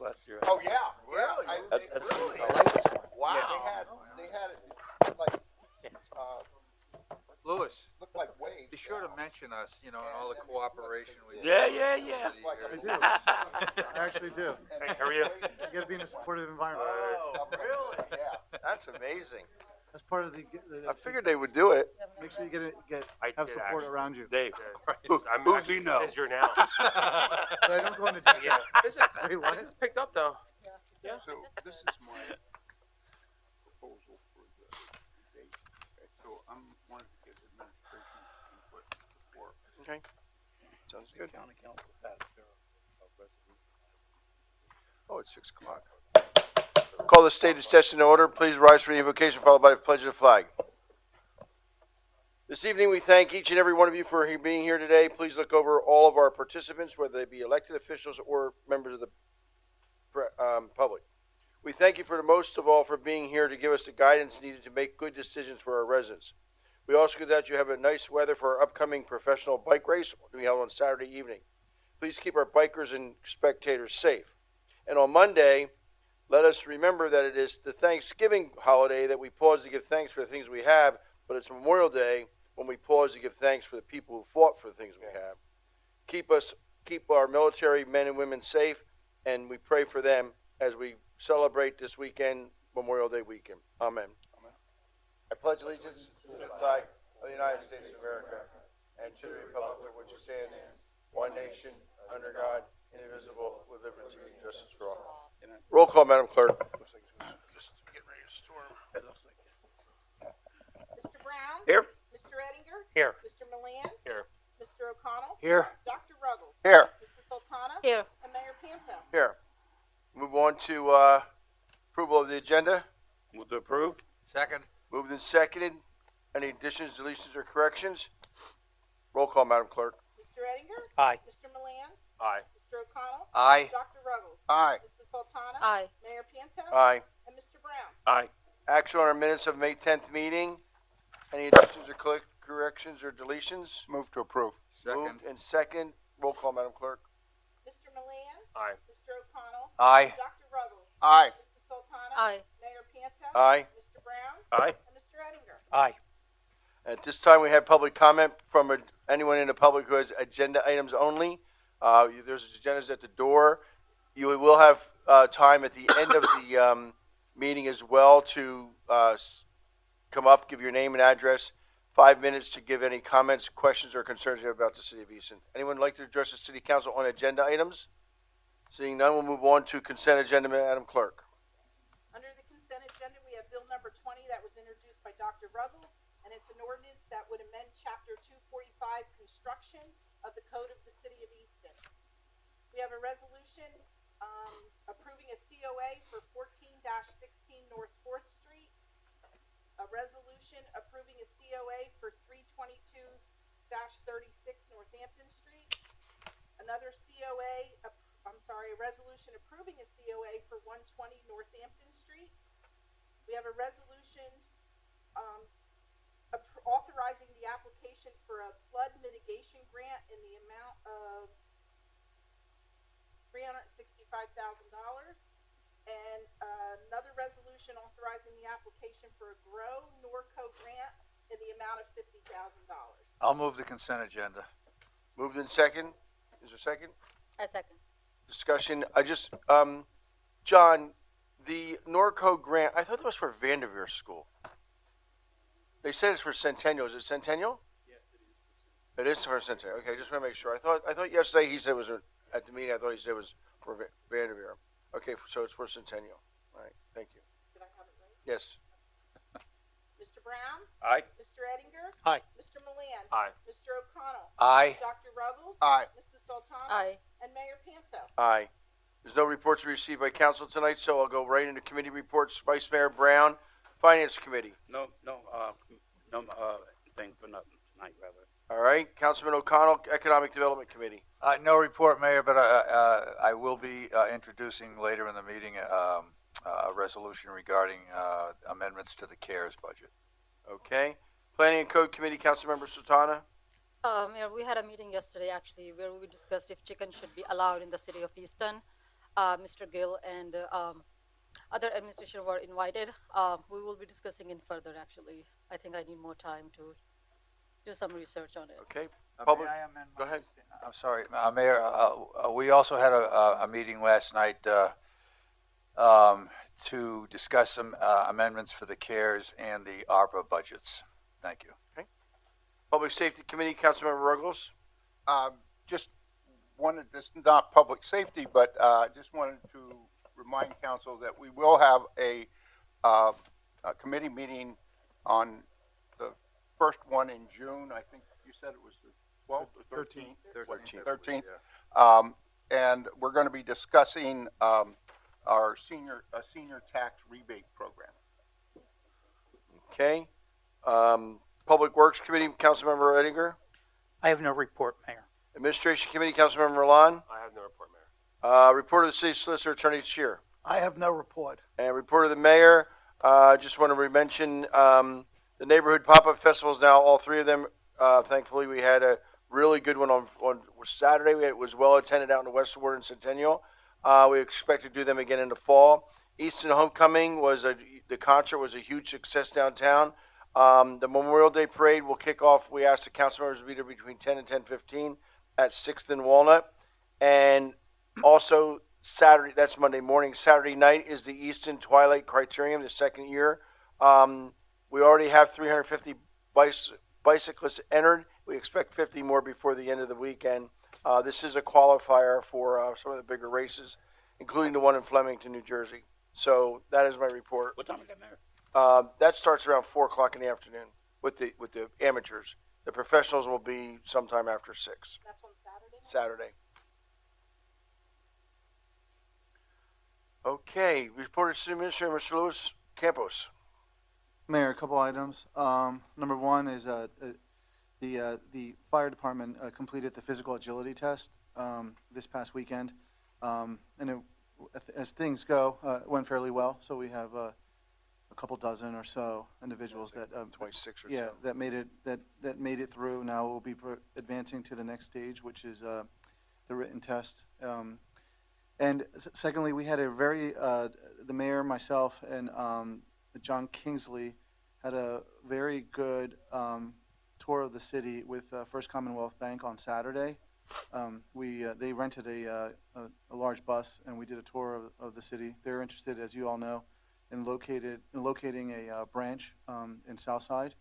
last year. Oh, yeah, really? Really? Wow. They had it like, Louis, looked like waves. be sure to mention us, and all the cooperation we do. Yeah. Like I a do. I actually do. And how are you? You gotta be in a supportive environment. Oh, really? Yeah. That's amazing. That's part of the I figured they would do it. make sure you I have did, support actually. around you. Dave, I'm who's actually he know? busier now. But I don't go into detail. Yeah, this Wait, what? is picked up though. Yeah. So this is my proposal for the date. So I'm wanting to get administration input before. Okay. Sounds good. County council passed their resolution. Oh, it's 6 o'clock. Call the stated session to order. Please rise for the invocation followed by the pledge of the flag. This evening, we thank each and every one of you for being here today. Please look over all of our participants, whether they be elected officials or members of the public. We thank you for the most of all for being here to give us the guidance needed to make good decisions for our residents. We also hope that you have a nice weather for our upcoming professional bike race to be held on Saturday evening. Please keep our bikers and spectators safe. And on Monday, let us remember that it is the Thanksgiving holiday that we pause to give thanks for the things we have, but it's Memorial Day when we pause to give thanks for the people who fought for the things we have. Keep our military men and women safe, and we pray for them as we celebrate this weekend, Memorial Day weekend. Amen. I pledge allegiance to the flag of the United States of America and to the republic for which it stands, one nation, under God, indivisible, with liberty and justice for all. Roll call, Madam Clerk. Looks like it's just getting ready to storm. It looks like Mr. Brown? Here. Mr. Ettinger? Here. Mr. Milan? Here. Mr. O'Connell? Here. Dr. Ruggles? Here. Mrs. Sultana? Here. And Mayor Panto? Here. Move on to approval of the agenda. Move to approve? Second. Moved and seconded. Any additions, deletions, or corrections? Roll call, Madam Clerk. Mr. Ettinger? Aye. Mr. Milan? Aye. Mr. O'Connell? Aye. Dr. Ruggles? Aye. Mrs. Sultana? Aye. Mayor Panto? Aye. And Mr. Brown? Aye. Action on our minutes of May 10th meeting. Any additions or corrections or deletions? Move to approve. Second. Moved and second. Roll call, Madam Clerk. Mr. Milan? Aye. Mr. O'Connell? Aye. Dr. Ruggles? Aye. Mrs. Sultana? Aye. Mayor Panto? Aye. Mr. Brown? Aye. And Mr. Ettinger? Aye. At this time, we have public comment from anyone in the public who has agenda items only. There's agendas at the door. You will have time at the end of the meeting as well to come up, give your name and address, 5 minutes to give any comments, questions, or concerns you have about the city of Easton. Anyone like to address the city council on agenda items? Seeing none, we'll move on to consent agenda, Madam Clerk. Under the consent agenda, we have bill number 20 that was introduced by Dr. Ruggles, and it's an ordinance that would amend chapter 245 construction of the code of the city of Easton. We have a resolution approving a COA for 14-16 North 4th Street, a resolution approving a COA for 322-36 Northampton Street, another a resolution approving a COA for 120 Northampton Street. We have a resolution authorizing the application for a flood mitigation grant in the amount of $365,000, and another resolution authorizing the application for a Grow Norco grant in the amount of $50,000. I'll move the consent agenda. Moved in second. Is there a second? I second. Discussion. John, the Norco grant, I thought that was for Vanderveer School. They said it's for Centennial. Is it Centennial? Yes, it is. It is for Centennial. Okay, just want to make sure. I thought yesterday he said it was at the meeting. I thought he said it was for Vanderveer. Okay, so it's for Centennial. All right, thank you. Did I have it right? Yes. Mr. Brown? Aye. Mr. Ettinger? Aye. Mr. Milan? Aye. Mr. O'Connell? Aye. Dr. Ruggles? Aye. Mrs. Sultana? Aye. And Mayor Panto? Aye. There's no reports received by council tonight, so I'll go right into committee reports. Vice Mayor Brown, Finance Committee. No things for nothing tonight, rather. All right. Councilman O'Connell, Economic Development Committee. No report, Mayor, but I will be introducing later in the meeting a resolution regarding amendments to the CARES budget. Okay. Planning and Code Committee, Councilmember Sultana. Yeah, we had a meeting yesterday actually where we discussed if chicken should be allowed in the city of Easton. Mr. Gill and other administration were invited. We will be discussing in further, actually. I think I need more time to do some research on it. Okay, May public, I amend go my- ahead. I'm sorry, Mayor, we also had a meeting last night to discuss some amendments for the CARES and the ARPA budgets. Thank you. Public Safety Committee, Councilmember Ruggles. Just wanted, this is not public safety, but, just wanted to remind council that we will have a committee meeting on the first one in June. I think you said it was the 12th or 13th? 13th. And we're going to be discussing, our senior tax rebate program. Okay. Public Works Committee, Councilmember Eddinger. I have no report, Mayor. Administration Committee, Councilmember Milan. I have no report, Mayor. Report of the City Solicitor Attorney Shear. I have no report. And report of the Mayor. Just want to mention the neighborhood pop-up festivals now, all three of them. Thankfully, we had a really good one on Saturday. It was well attended out in the West Ward and Centennial. We expect to do them again in the fall. Easton Homecoming the concert was a huge success downtown. The Memorial Day Parade will kick off. We asked the council members to be there between 10 and 10:15 at 6th and Walnut. And also Saturday, that's Monday morning. Saturday night is the Easton Twilight Criterium, the second year. We already have 350 bicyclists entered. We expect 50 more before the end of the weekend. This is a qualifier for some of the bigger races, including the one in Flemington, New Jersey. So that is my report. What time is that, Mayor? That starts around 4 o'clock in the afternoon with the amateurs. The professionals will be sometime after 6. That's on Saturday night? Saturday. Okay, reported City Administrator, Mr. Luis Campos. Mayor, a couple items. Number one is the fire department completed the physical agility test this past weekend, and as things go, it went fairly well. So we have a couple dozen or so individuals that 26 or yeah, so. that made it through. Now we'll be advancing to the next stage, which is the written test. And secondly, we had a very the mayor, myself, and John Kingsley had a very good tour of the city with First Commonwealth Bank on Saturday. They rented a large bus, and we did a tour of the city. They're interested, as you all know, in locating a branch in Southside.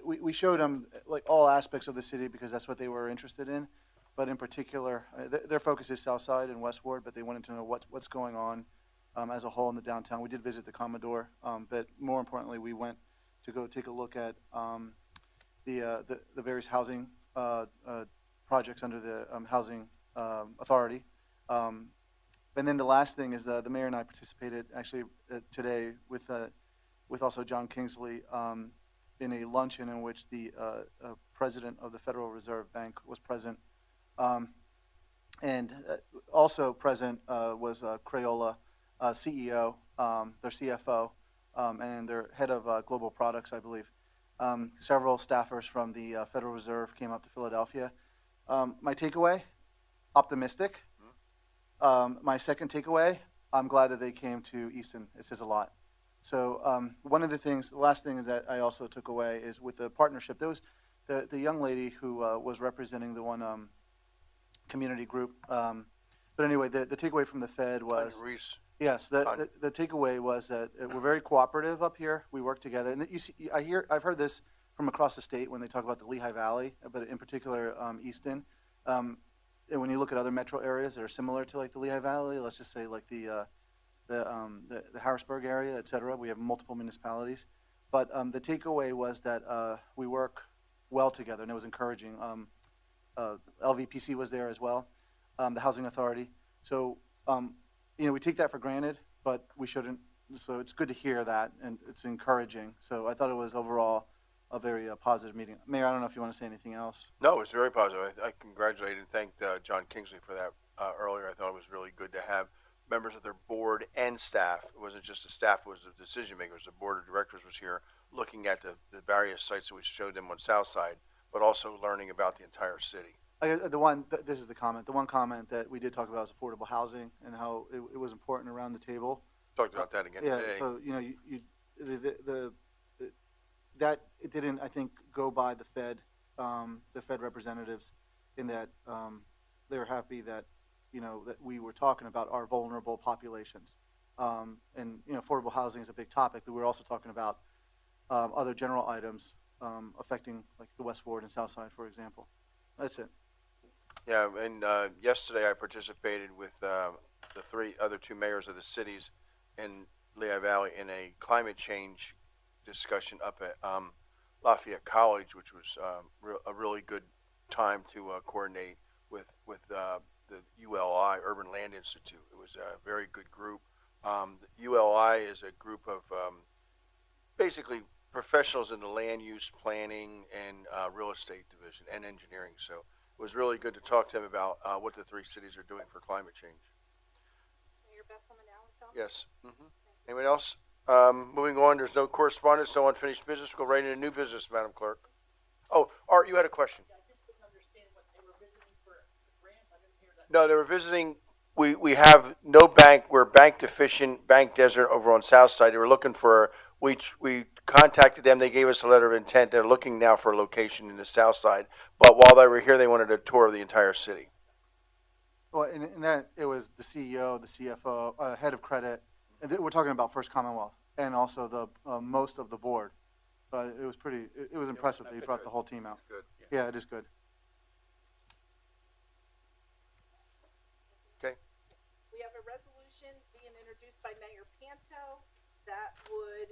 We showed them like all aspects of the city because that's what they were interested in. But in particular, their focus is Southside and West Ward, but they wanted to know what's going on as a whole in the downtown. We did visit the Commodore, but more importantly, we went to go take a look at the various housing projects under the Housing Authority. And then the last thing is the mayor and I participated actually today with also John Kingsley in a luncheon in which the president of the Federal Reserve Bank was present. And also present was Crayola CEO, their CFO, and their head of global products, I believe. Several staffers from the Federal Reserve came up to Philadelphia. My takeaway, optimistic. My second takeaway, I'm glad that they came to Easton. It says a lot. So one of the things, the last thing is that I also took away is with the partnership. There was the young lady who was representing the one community group. But anyway, the takeaway from the Fed was Reese. yes. The takeaway was that we're very cooperative up here. We work together, and you see, I've heard this from across the state when they talk about the Lehigh Valley, but in particular Easton. And when you look at other metro areas that are similar to like the Lehigh Valley, let's just say like the Harrisburg area, et cetera, we have multiple municipalities. But the takeaway was that we work well together, and it was encouraging. LVPC was there as well, the Housing Authority. So, we take that for granted, but we shouldn't. So it's good to hear that, and it's encouraging. So I thought it was overall a very positive meeting. Mayor, I don't know if you want to say anything else. No, it was very positive. I congratulate and thank John Kingsley for that earlier. I thought it was really good to have members of their board and staff. It wasn't just the staff, it was the decision makers. The board of directors was here looking at the various sites that we showed them on South Side, but also learning about the entire city. This is the comment. The one comment that we did talk about is affordable housing and how it was important around the table. Talked about that again Yeah, today. so, the that it didn't, I think, go by the Fed representatives in that, they were happy that, that we were talking about our vulnerable populations. And, affordable housing is a big topic, but we're also talking about, other general items, affecting like the West Ward and South Side, for example. That's it. Yeah, and yesterday I participated with the other two mayors of the cities in Lehigh Valley in a climate change discussion up at Lafayette College, which was a really good time to coordinate with the ULI, Urban Land Institute. It was a very good group. The ULI is a group of basically professionals in the land use planning and real estate division and engineering. So it was really good to talk to them about what the three cities are doing for climate change. Mayor Besselman Allentown? Yes. Anyone else? Moving on, there's no correspondence, no unfinished business. We'll go right into new business, Madam Clerk. Oh, Art, you had a question. No, they were visiting. We have no bank. We're bank deficient, bank desert over on South Side. They were looking for. We contacted them. They gave us a letter of intent. They're looking now for a location in the South Side. But while they were here, they wanted a tour of the entire city. Well, in that, it was the CEO, the CFO, head of credit. And we're talking about First Commonwealth and also the most of the board. It was it was impressive that he brought the whole team out. Good. Yeah, it is good. Okay. We have a resolution being introduced by Mayor Panto that would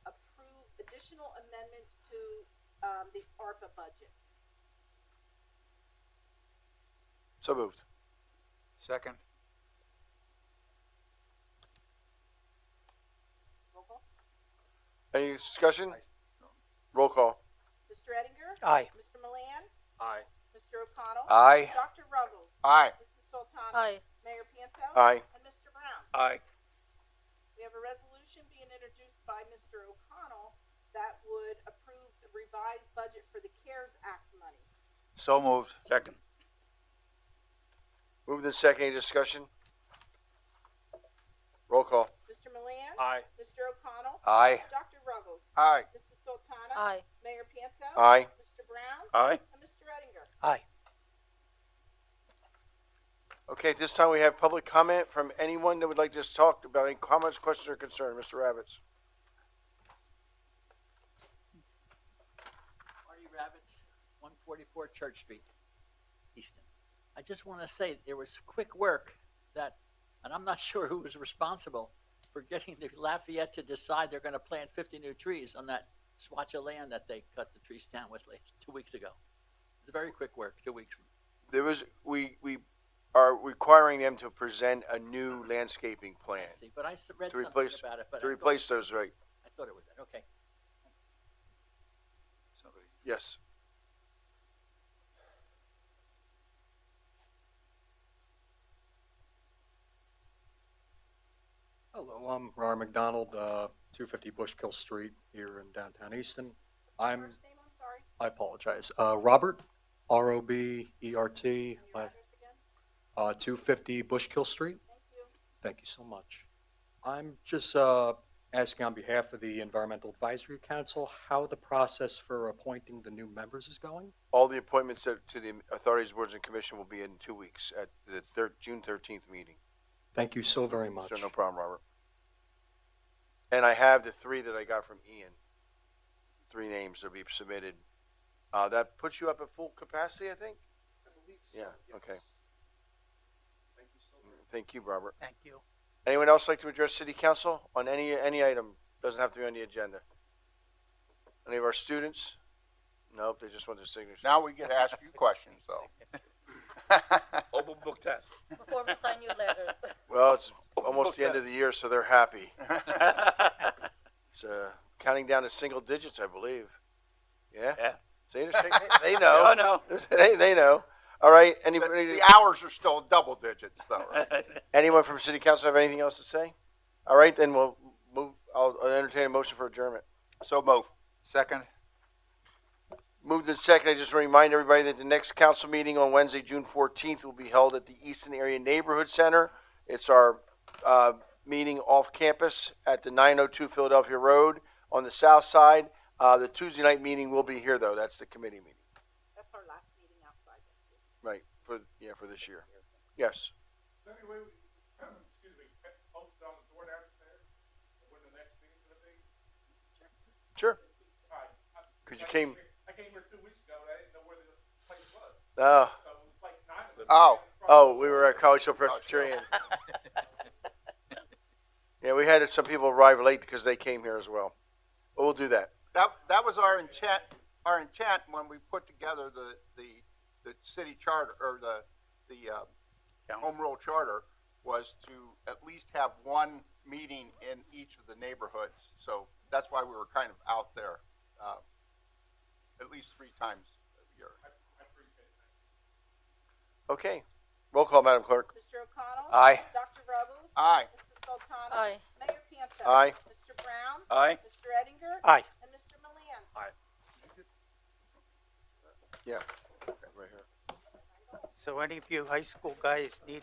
approve additional amendments to the ARPA budget. So moved. Second. Roll call. Any discussion? Roll call. Mr. Ettinger? Aye. Mr. Milan? Aye. Mr. O'Connell? Aye. Dr. Ruggles? Aye. Mrs. Sultana? Aye. Mayor Panto? Aye. And Mr. Brown? Aye. We have a resolution being introduced by Mr. O'Connell that would approve the revised budget for the CARES Act money. So moved. Second. Moved in second. Any discussion? Roll call. Mr. Milan? Aye. Mr. O'Connell? Aye. Dr. Ruggles? Aye. Mrs. Sultana? Aye. Mayor Panto? Aye. Mr. Brown? Aye. And Mr. Ettinger? Aye. Okay, at this time we have public comment from anyone that would like to just talk about any comments, questions, or concerns. Mr. Rabbits. Marty Rabbits, 144 Church Street, Easton. I just want to say there was quick work that, and I'm not sure who was responsible for getting the Lafayette to decide they're going to plant 50 new trees on that swatch of land that they cut the trees down with 2 weeks ago. It's very quick work, 2 weeks. There was we are requiring them to present a new landscaping plan See, but I read to something replace about it, but to replace those. Right? I thought it was that. Okay. Somebody. Yes. Hello, I'm Ron McDonald, 250 Bushkill Street here in downtown Easton. First name, I'm sorry, I apologize. Robert, R-O-B-E-R-T, and your address again? 250 Bushkill Street. Thank you. Thank you so much. I'm just asking on behalf of the Environmental Advisory Council how the process for appointing the new members is going. All the appointments to the authorities, boards, and commission will be in 2 weeks at the June 13th meeting. Thank you so very much. So no problem, Robert. And I have the three that I got from Ian. 3 names that will be submitted. That puts you up at full capacity, I think? I believe so. Yeah, okay. Thank you so very much. Thank you, Robert. Thank you. Anyone else like to address City Council on any item? Doesn't have to be on the agenda. Any of our students? Nope, they just want their signature. Now we get to ask you questions, though. Open book test. Before we sign your letters. Well, it's almost the end of the year, so they're happy. It's counting down to single digits, I believe. Yeah? Yeah. See, they know. I know. They know. All right, The, anybody, the hours are still double digits, though. Right? anyone from City Council have anything else to say? All right, then we'll move, I'll entertain a motion for adjournment. So move. Second. Moved in second, I just want to remind everybody that the next council meeting on Wednesday, June 14th, will be held at the Easton Area Neighborhood Center. It's our meeting off campus at the 902 Philadelphia Road on the south side. The Tuesday night meeting will be here, though. That's the committee meeting, That's our last meeting outside then, too. right, for this year. Yes. Excuse me, post on the door downstairs, when the next meeting's gonna be? Sure. All right. Because you came, I came here 2 weeks ago, and I didn't know where the place was, oh, so it was like 9 of them. oh, we were at College Hill Presbyterian. Yeah, we had some people arrive late because they came here as well. But we'll do that. That was our intent when we put together the city charter, or the home rule charter, was to at least have one meeting in each of the neighborhoods. So that's why we were kind of out there, at least 3 times a year. Okay. Roll call, Madam Clerk. Mr. O'Connell? Aye. Dr. Ruggles? Aye. Mrs. Sultana? Aye. Mayor Pianto? Aye. Mr. Brown? Aye. Mr. Eddinger? Aye. And Mr. Milan? Yeah. Right here. So any of you high school guys need